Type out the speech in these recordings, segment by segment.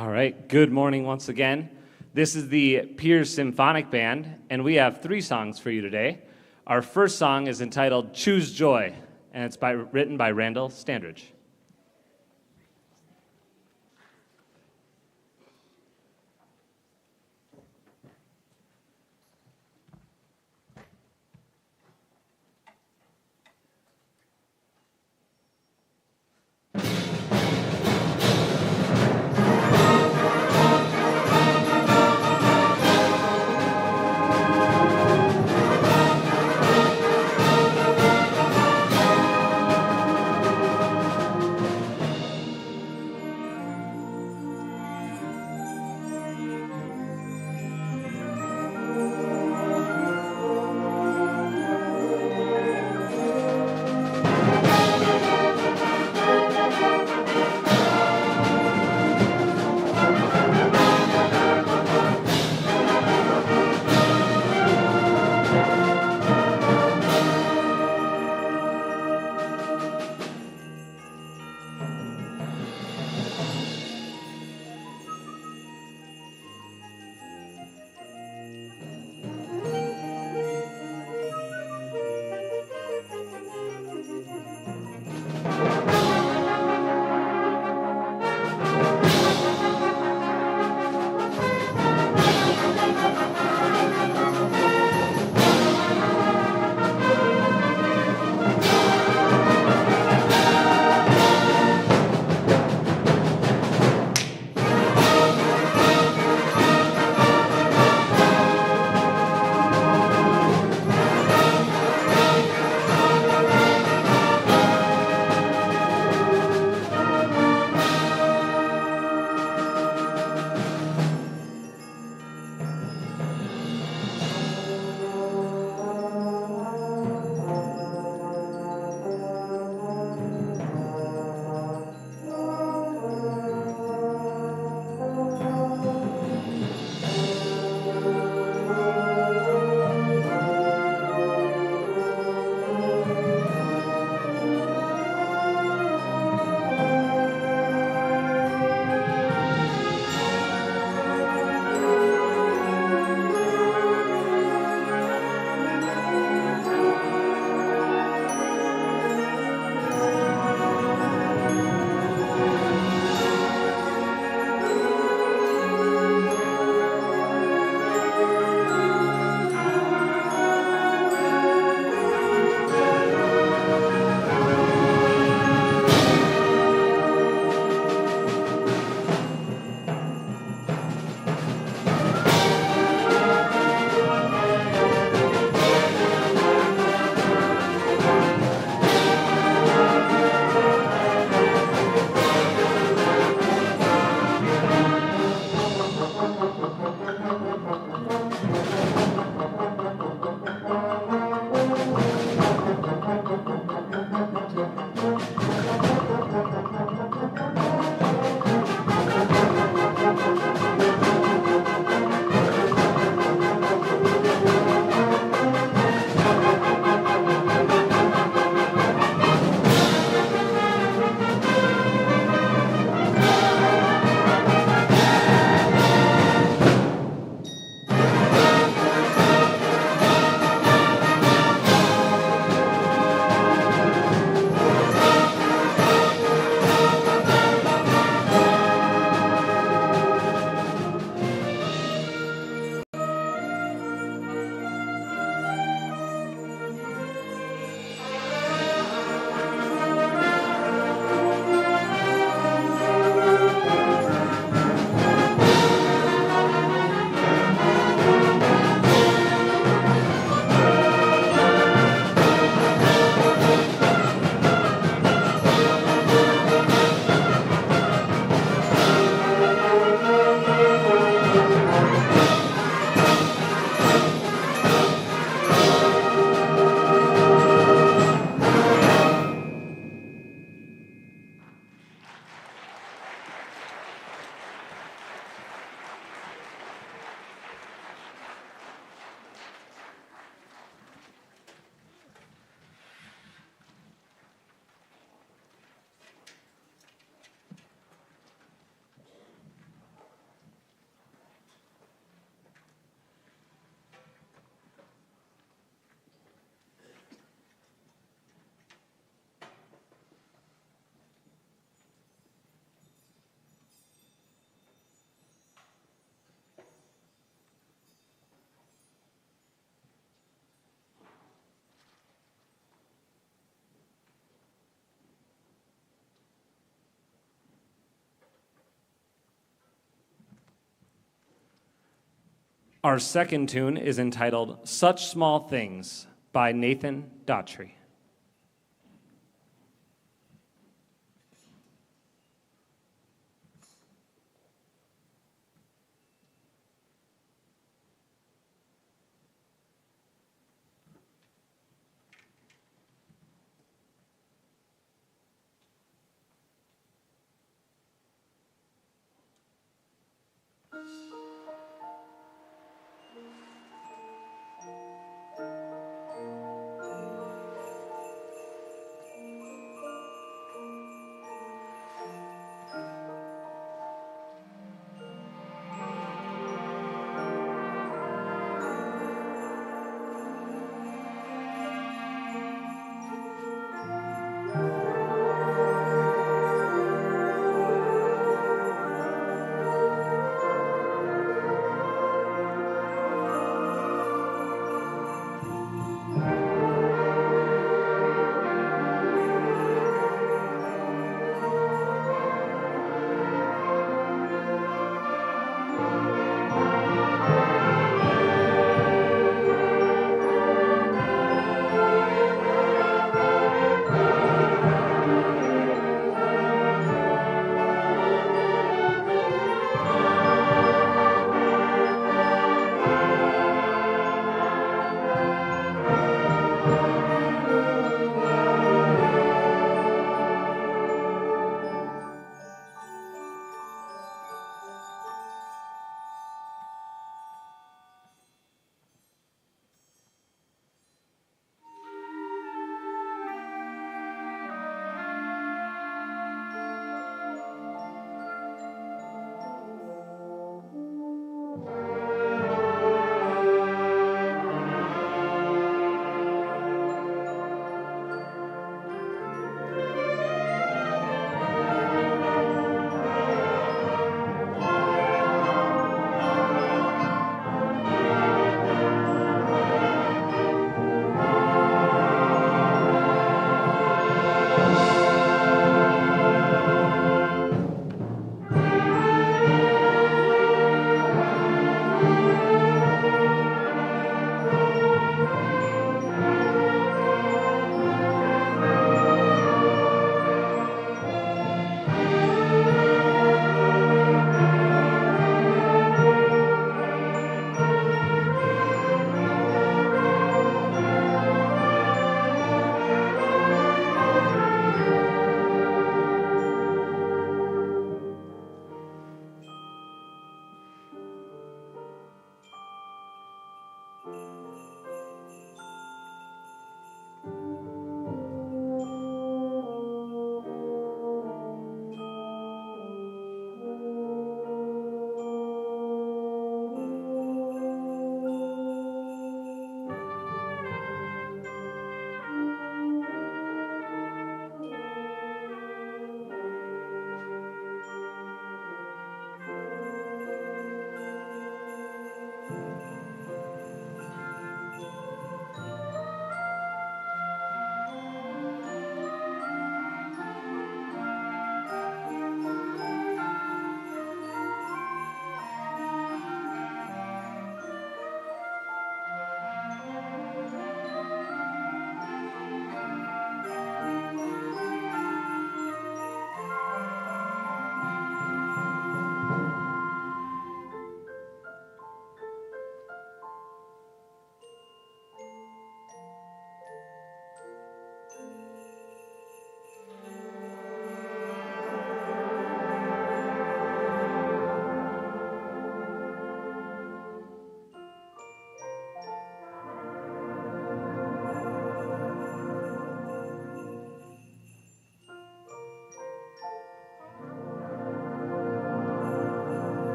All right, good morning once again. This is the Pierz Symphonic Band, and we have 3 songs for you today. Our first song is entitled Choose Joy, and it's written by Randall Standridge. Our second tune is entitled Such Small Things by Nathan Daughtry.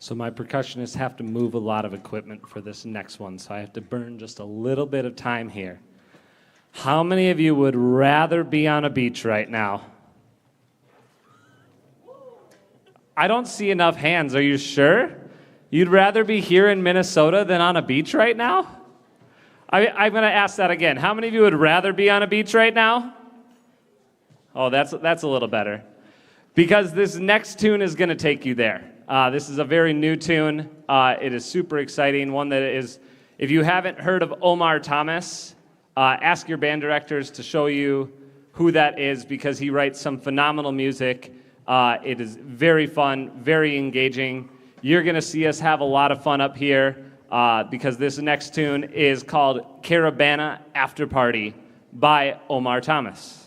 So my percussionists have to move a lot of equipment for this next one, so I have to burn just a little bit of time here. How many of you would rather be on a beach right now? I don't see enough hands. Are you sure? You'd rather be here in Minnesota than on a beach right now? I'm going to ask that again. How many of you would rather be on a beach right now? Oh, that's a little better. Because this next tune is going to take you there. This is a very new tune. It is super exciting. One that is, if you haven't heard of Omar Thomas, ask your band directors to show you who that is, because he writes some phenomenal music. It is very fun, very engaging. You're going to see us have a lot of fun up here because this next tune is called Caravana After Party by Omar Thomas.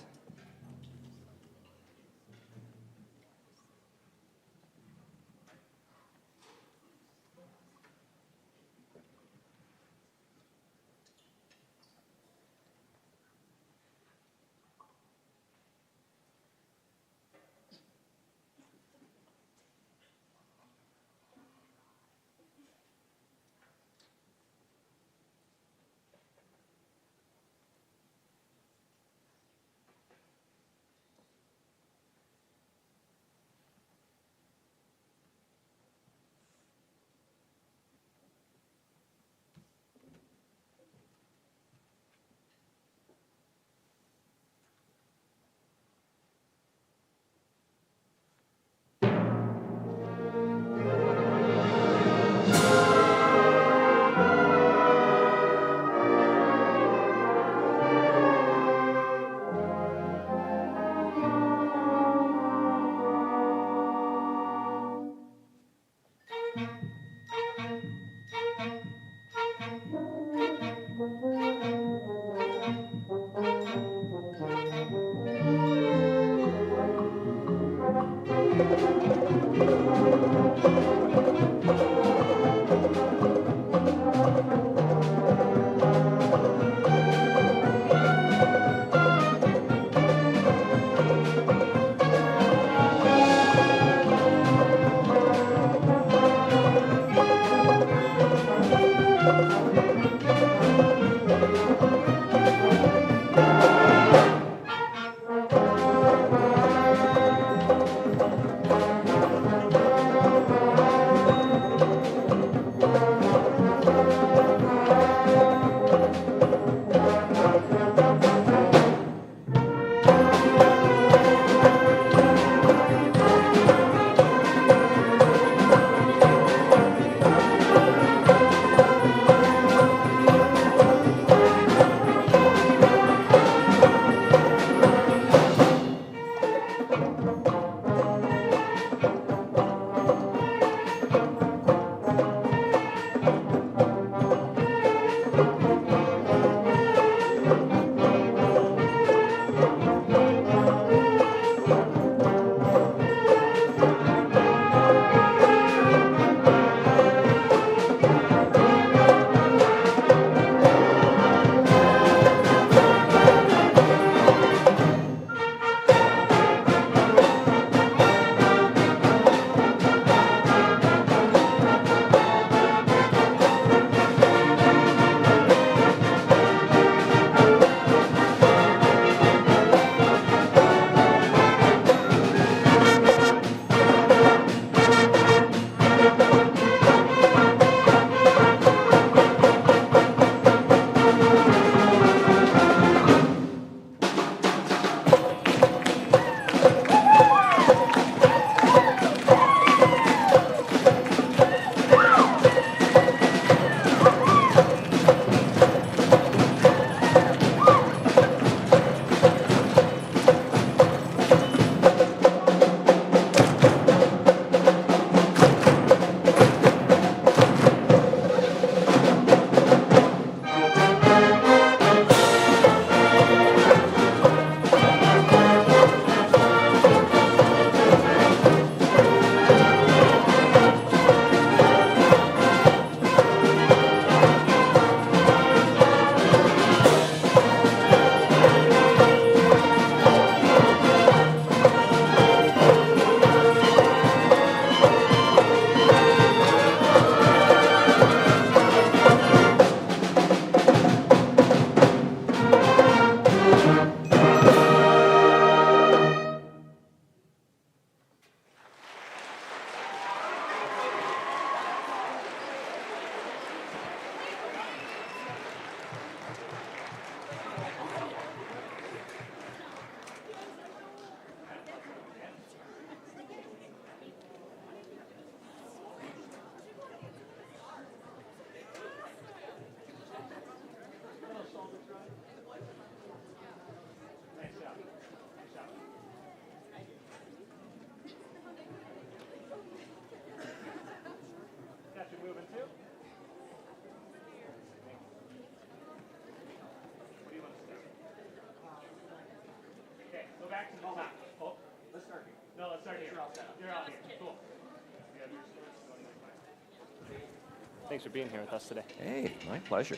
Thanks for being here with us today. Hey, my pleasure.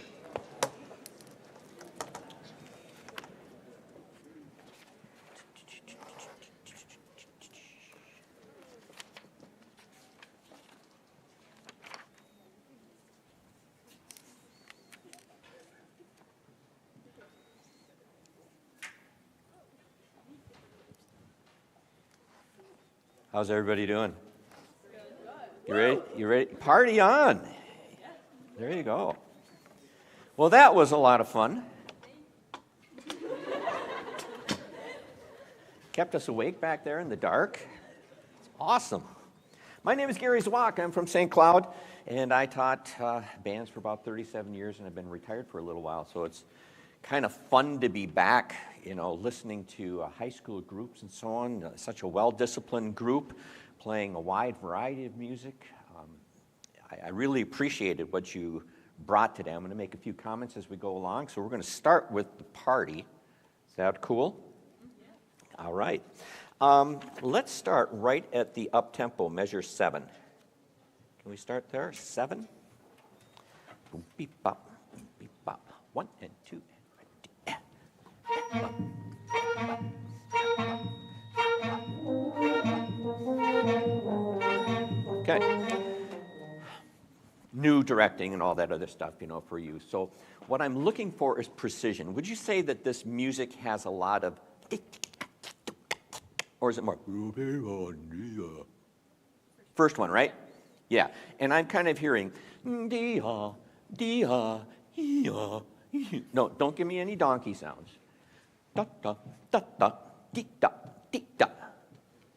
How's everybody doing? You ready? You ready? Party on. There you go. Well, that was a lot of fun. Kept us awake back there in the dark. It's awesome. My name is Gary Zwak. I'm from St. Cloud, and I taught bands for about 37 years, and I've been retired for a little while, so it's kind of fun to be back, listening to high school groups and so on, such a well-disciplined group, playing a wide variety of music. I really appreciated what you brought today. I'm going to make a few comments as we go along, so we're going to start with the party. Is that cool? Yeah. All right. Let's start right at the up-tempo, measure 7. Can we start there? 7. Boom, beep, bop, boom, beep, bop. 1 and 2. Okay. New directing and all that other stuff, for you. So what I'm looking for is precision. Would you say that this music has a lot of, or is it more? First one, right? Yeah. And I'm kind of hearing, no, don't give me any donkey sounds. Da, da, da, da, dee, da, dee, da.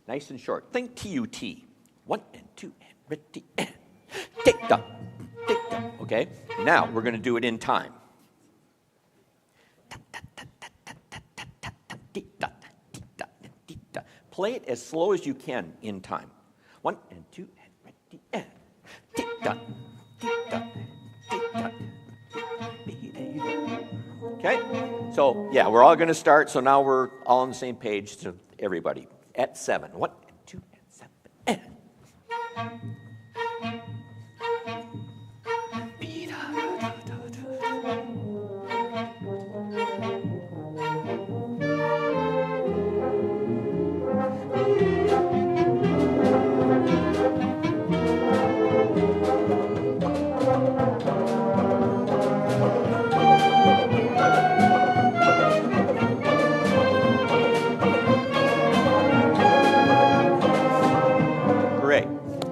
Nice and short. Think T-U-T. 1 and 2 and ready and tick da, tick da. Okay? Now we're going to do it in time. Play it as slow as you can in time. 1 and 2 and ready and tick da, tick da, tick da. Okay? So, yeah, we're all going to start. So now we're all on the same page to everybody. At 7. 1 and 2 and 7.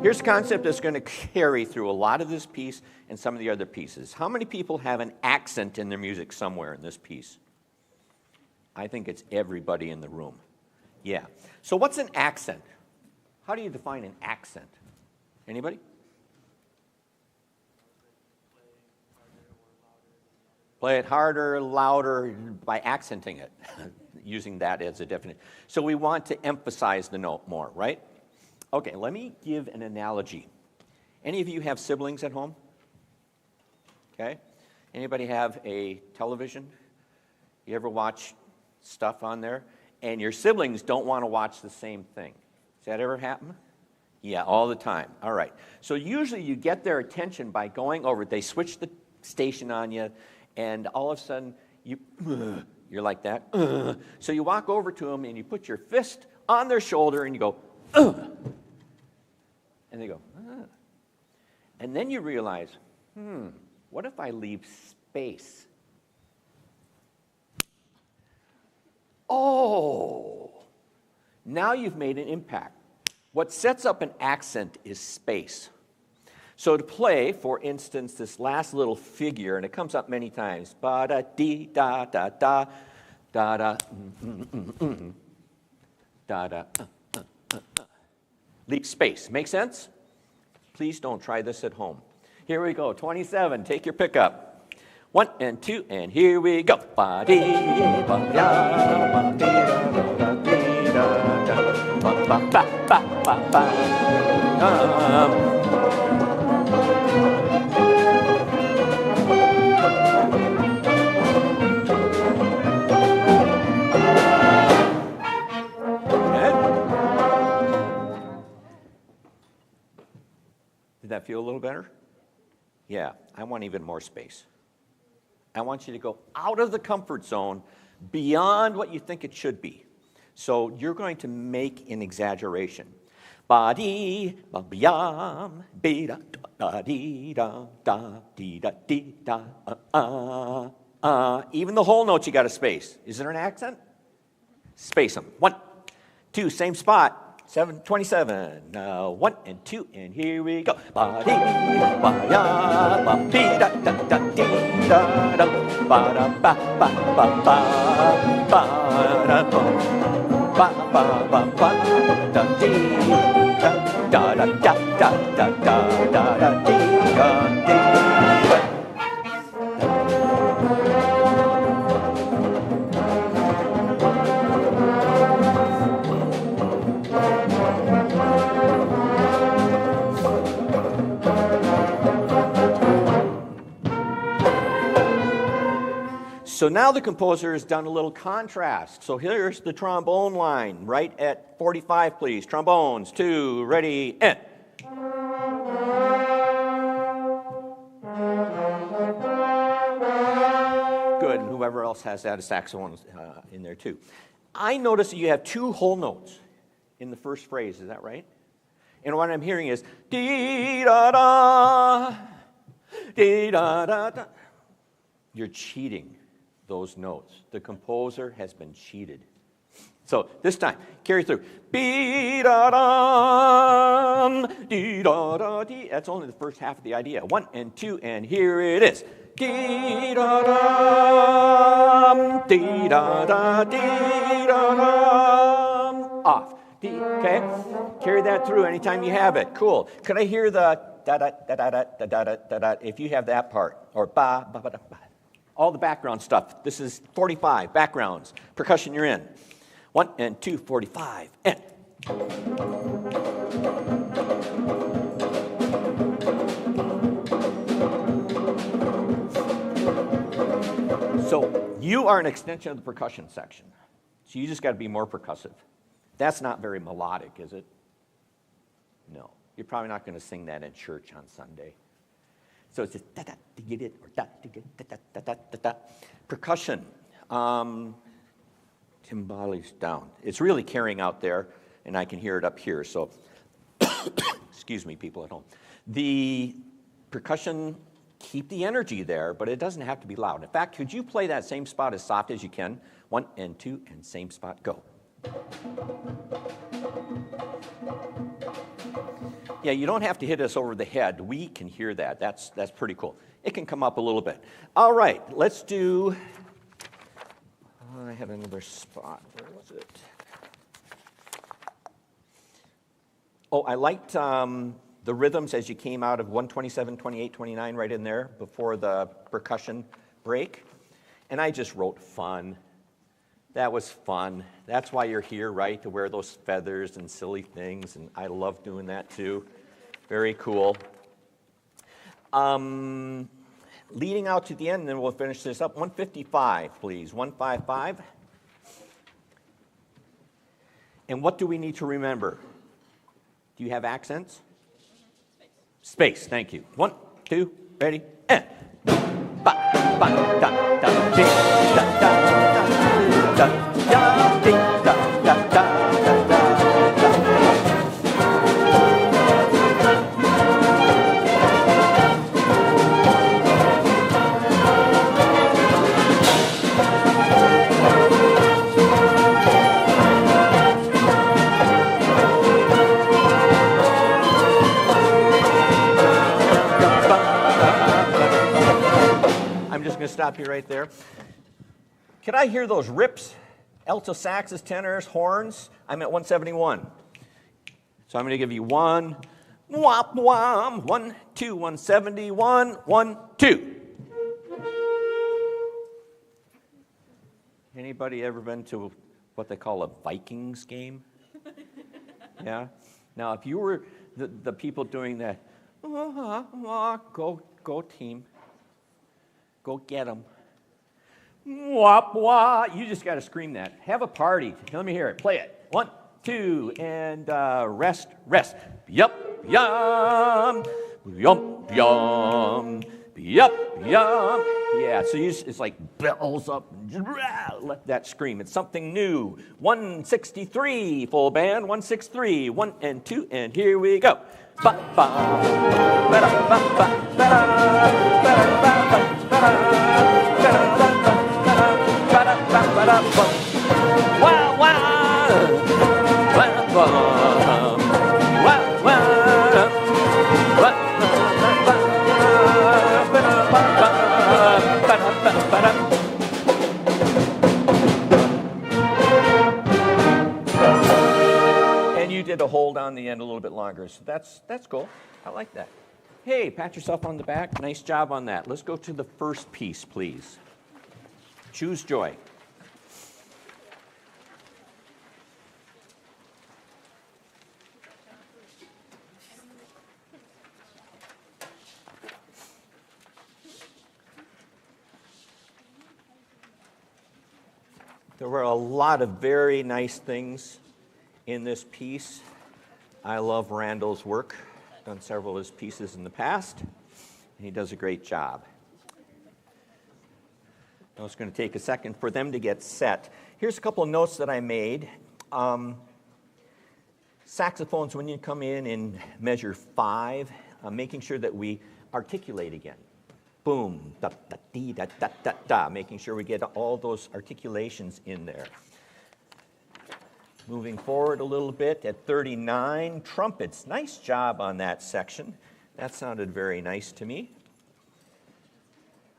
Here's a concept that's going to carry through a lot of this piece and some of the other pieces. How many people have an accent in their music somewhere in this piece? I think it's everybody in the room. Yeah. So what's an accent? How do you define an accent? Anybody? Play it harder, louder by accenting it, using that as a definition. So we want to emphasize the note more, right? Okay, let me give an analogy. Any of you have siblings at home? Okay. Anybody have a television? You ever watch stuff on there? And your siblings don't want to watch the same thing. Does that ever happen? Yeah, all the time. All right. So usually you get their attention by going over. They switch the station on you, and all of a sudden you're like that. So you walk over to them and you put your fist on their shoulder and you go, and they go, And then you realize, what if I leave space? Oh, now you've made an impact. What sets up an accent is space. So to play, for instance, this last little figure, and it comes up many times, ba-da-dee-da-da-da, da-da, da-da, leave space. Make sense? Please don't try this at home. Here we go. 27. Take your pickup. 1 and 2, and here we go. Did that feel a little better? Yeah, I want even more space. I want you to go out of the comfort zone, beyond what you think it should be. So you're going to make an exaggeration. Ba-dee, ba-yam, be-da, da-dee-da, da-dee-da-dee-da, Even the whole notes you got to space. Is there an accent? Space them. 1, 2, same spot. 727. 1 and 2, and here we go. Ba-dee, ba-ya, ba-dee-da-da-da-dee-da-da, ba-da-ba-ba-ba-ba, ba-da-ba, ba-ba-ba-ba-da-dee-da-da-da-da-da-da-dee-da-dee-da. So now the composer has done a little contrast. So here's the trombone line, right at 45, please. Trombones, 2, ready, and. Good, and whoever else has that, a saxophone in there too. I notice that you have 2 whole notes in the first phrase, is that right? And what I'm hearing is dee-da-da, dee-da-da-da. You're cheating those notes. The composer has been cheated. So this time, carry through. Be-da-dum, dee-da-da-dee. That's only the first half of the idea. 1 and 2, and here it is. Dee-da-dum, dee-da-da, dee-da-dum. Off. Okay? Carry that through anytime you have it. Cool. Could I hear the da-da-da-da-da-da-da-da-da if you have that part? Or ba-ba-ba-da-ba. All the background stuff. This is 45, backgrounds. Percussion, you're in. 1 and 2, 45, and. So you are an extension of the percussion section. So you just got to be more percussive. That's not very melodic, is it? No. You're probably not going to sing that in church on Sunday. So it's just da-da, to get it, or da-da, da-da. Percussion, timbales down. It's really carrying out there, and I can hear it up here. So, excuse me, people at home. The percussion, keep the energy there, but it doesn't have to be loud. In fact, could you play that same spot as soft as you can? 1 and 2, and same spot, go. Yeah, you don't have to hit us over the head. We can hear that. That's pretty cool. It can come up a little bit. All right, let's do. I had another spot. Where was it? Oh, I liked the rhythms as you came out of 127, 28, 29 right in there before the percussion break. And I just wrote fun. That was fun. That's why you're here, right? To wear those feathers and silly things, and I love doing that too. Very cool. Leading out to the end, and then we'll finish this up. 155, please. 155. And what do we need to remember? Do you have accents? Space, thank you. 1, 2, ready, and. Ba, ba, da, da, ding, da, da, da, da, da, ding, da, da, da, da, da. I'm just going to stop you right there. Can I hear those rips? Alto saxes, tenors, horns. I'm at 171. So I'm going to give you 1, whop, wham, 1, 2, 171, 1, 2. Anybody ever been to what they call a Vikings game? Yeah? Now, if you were the people doing that, go team. Go get them. Wop, wop. You just got to scream that. Have a party. Let me hear it. Play it. 1, 2, and rest, rest. Yup, yum. Yum, yum, yup, yum. Yeah, so it's like bells up, let that scream. It's something new. 163, full band, 163, 1 and 2, and here we go. Ba ba ba da ba ba ba da ba da ba da ba. Wow wow, wow wow, wow wow. And you did a hold on the end a little bit longer, so that's cool. I like that. Hey, pat yourself on the back. Nice job on that. Let's go to the first piece, please. Choose Joy. There were a lot of very nice things in this piece. I love Randall's work. Done several of his pieces in the past, and he does a great job. Now it's going to take a second for them to get set. Here's a couple of notes that I made. Saxophones, when you come in and measure 5, making sure that we articulate again. Boom, da da dee da da da da, making sure we get all those articulations in there. Moving forward a little bit at 39, trumpets. Nice job on that section. That sounded very nice to me.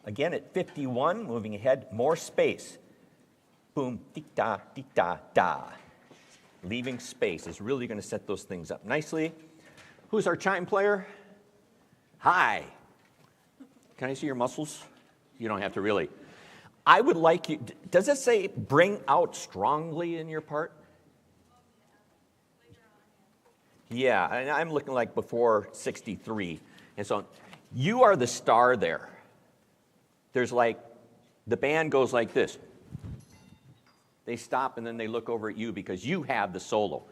Again at 51, moving ahead, more space. Boom, dee da da. Leaving space is really going to set those things up nicely. Who's our chime player? Hi. Can I see your muscles? You don't have to really. I would like you, does it say bring out strongly in your part? Yeah, and I'm looking like before 63. And so you are the star there. There's like, the band goes like this. They stop and then they look over at you because you have the solo.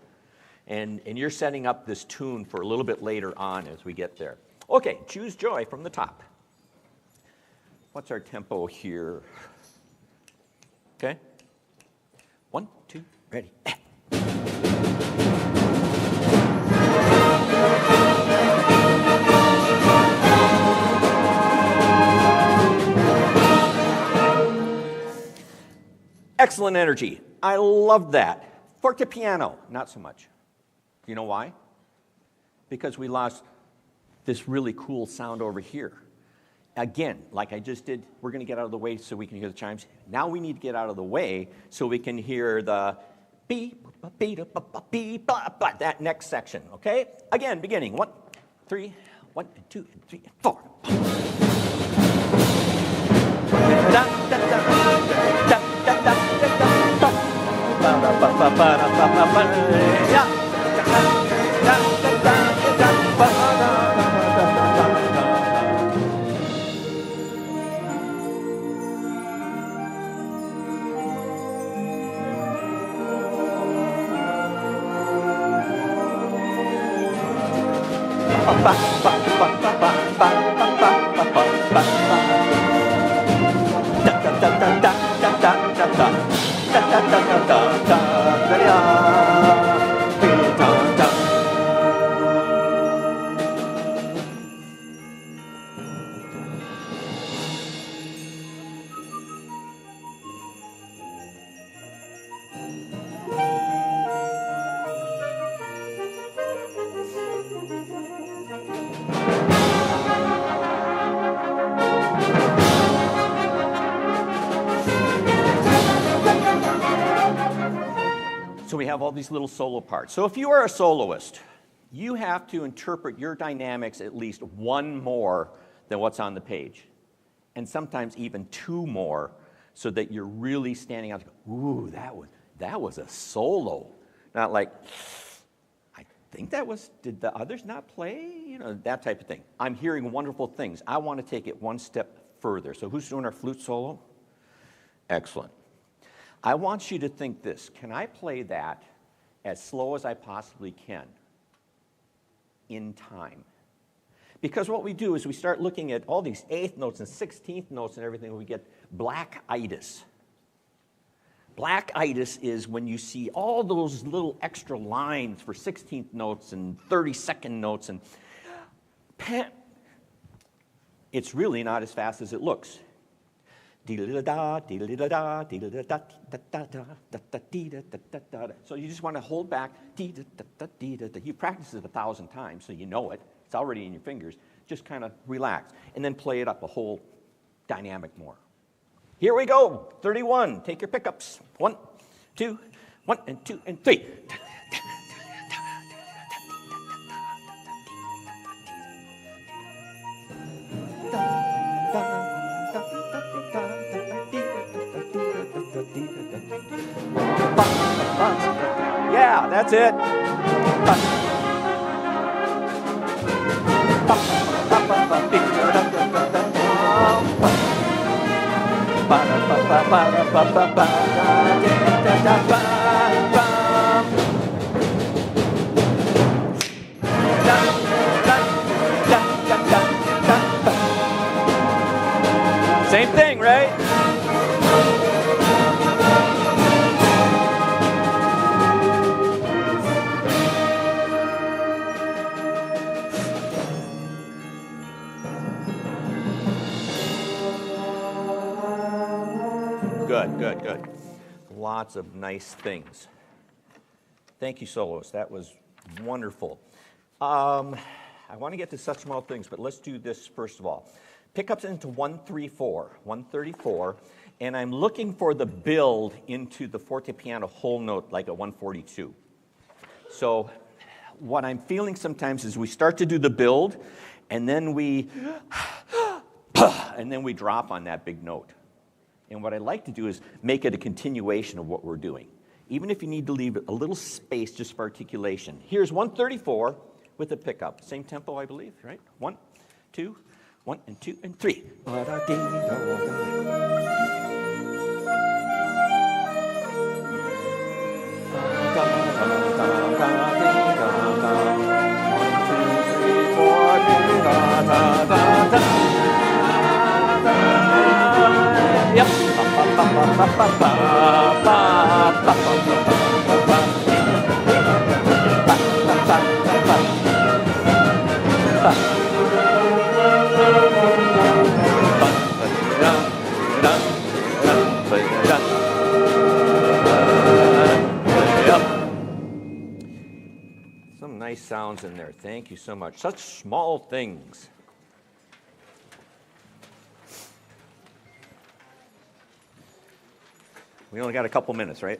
And you're setting up this tune for a little bit later on as we get there. Okay, choose Joy from the top. What's our tempo here? Okay. 1, 2, ready. Excellent energy. I love that. Fortepiano, not so much. You know why? Because we lost this really cool sound over here. Again, like I just did, we're going to get out of the way so we can hear the chimes. Now we need to get out of the way so we can hear the beep, beep, beep, that next section, okay? Again, beginning. 1, 3, 1, 2, 3, 4. So we have all these little solo parts. So if you are a soloist, you have to interpret your dynamics at least one more than what's on the page, and sometimes even 2 more, so that you're really standing out. Ooh, that was a solo. Not like, I think that was, did the others not play? You know, that type of thing. I'm hearing wonderful things. I want to take it one step further. So who's doing our flute solo? Excellent. I want you to think this. Can I play that as slow as I possibly can in time? Because what we do is we start looking at all these eighth notes and 16th notes and everything, and we get blackitis. Blackitis is when you see all those little extra lines for 16th notes and 32nd notes, and it's really not as fast as it looks. So you just want to hold back. You practice it 1,000 times, so you know it. It's already in your fingers. Just kind of relax, and then play it up a whole dynamic more. Here we go, 31. Take your pickups. 1, 2, 1 and 2 and 3. Yeah, that's it. Same thing, right? Good. Lots of nice things. Thank you, soloists. That was wonderful. I want to get to such small things, but let's do this first of all. Pickups into 134, and I'm looking for the build into the forte piano whole note like a 142. So what I'm feeling sometimes is we start to do the build, and then we drop on that big note. And what I like to do is make it a continuation of what we're doing, even if you need to leave a little space just for articulation. Here's 134 with a pickup. Same tempo, I believe, right? 1, 2, 1 and 2 and 3. Yep. Some nice sounds in there. Thank you so much. Such small things. We only got a couple minutes, right?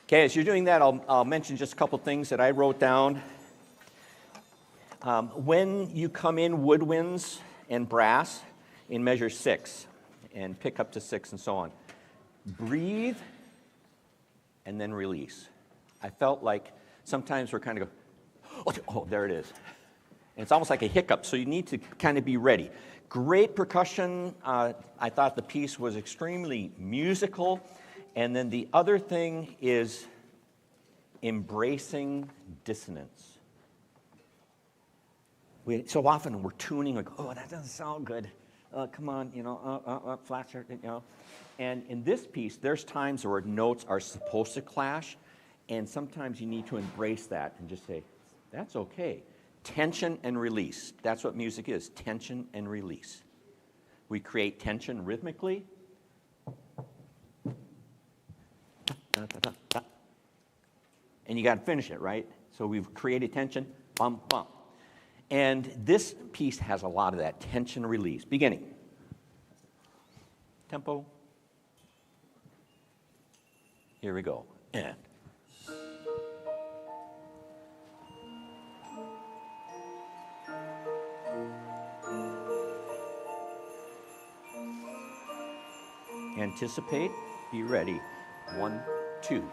Okay, as you're doing that, I'll mention just a couple things that I wrote down. When you come in woodwinds and brass in measure 6 and pick up to 6 and so on, breathe and then release. I felt like sometimes we're kind of go, oh, there it is. And it's almost like a hiccup, so you need to kind of be ready. Great percussion. I thought the piece was extremely musical. And then the other thing is embracing dissonance. So often we're tuning like, oh, that doesn't sound good. Come on, flat chart, And in this piece, there's times where notes are supposed to clash, and sometimes you need to embrace that and just say, that's okay. Tension and release. That's what music is, tension and release. We create tension rhythmically. And you got to finish it, right? So we've created tension, bump, bump. And this piece has a lot of that tension release. Beginning. Tempo. Here we go. And. Anticipate, be ready. 1, 2.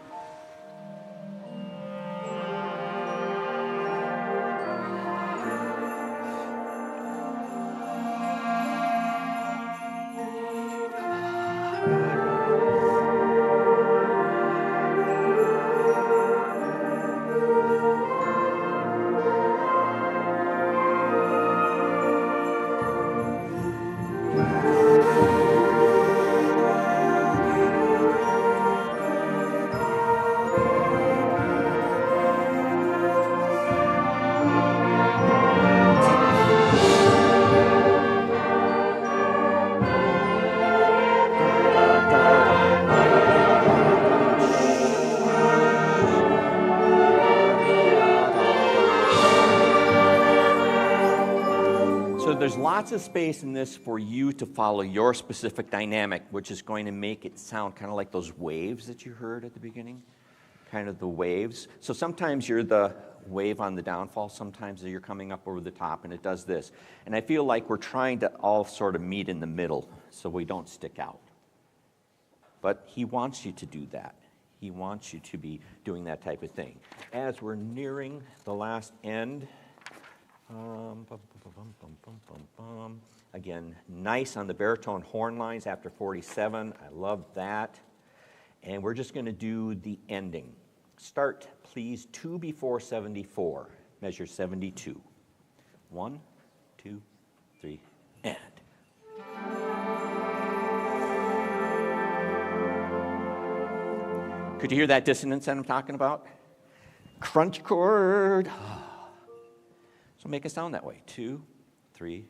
So there's lots of space in this for you to follow your specific dynamic, which is going to make it sound kind of like those waves that you heard at the beginning, kind of the waves. So sometimes you're the wave on the downfall, sometimes you're coming up over the top, and it does this. And I feel like we're trying to all sort of meet in the middle so we don't stick out. But he wants you to do that. He wants you to be doing that type of thing. As we're nearing the last end, again, nice on the baritone horn lines after 47. I love that. And we're just going to do the ending. Start, please, 2 before 74. Measure 72. 1, 2, 3, and. Could you hear that dissonance that I'm talking about? Crunch chord. So make it sound that way. 2, 3.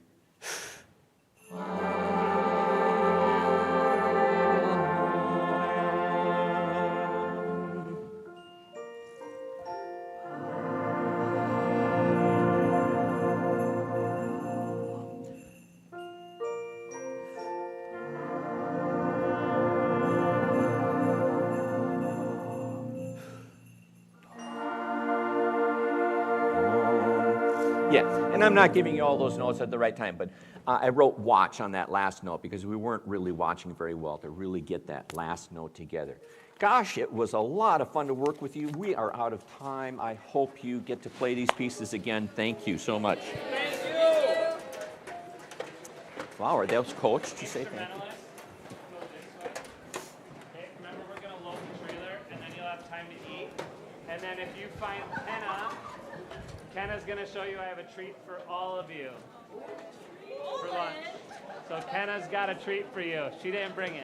Yeah, and I'm not giving you all those notes at the right time, but I wrote watch on that last note because we weren't really watching very well to really get that last note together. Gosh, it was a lot of fun to work with you. We are out of time. I hope you get to play these pieces again. Thank you so much. Thank you. Wow, are those coached to say thank you? Okay, remember we're going to load the trailer, and then you'll have time to eat. And then if you find Kenna's going to show you I have a treat for all of you for lunch. So Kenna's got a treat for you. She didn't bring it.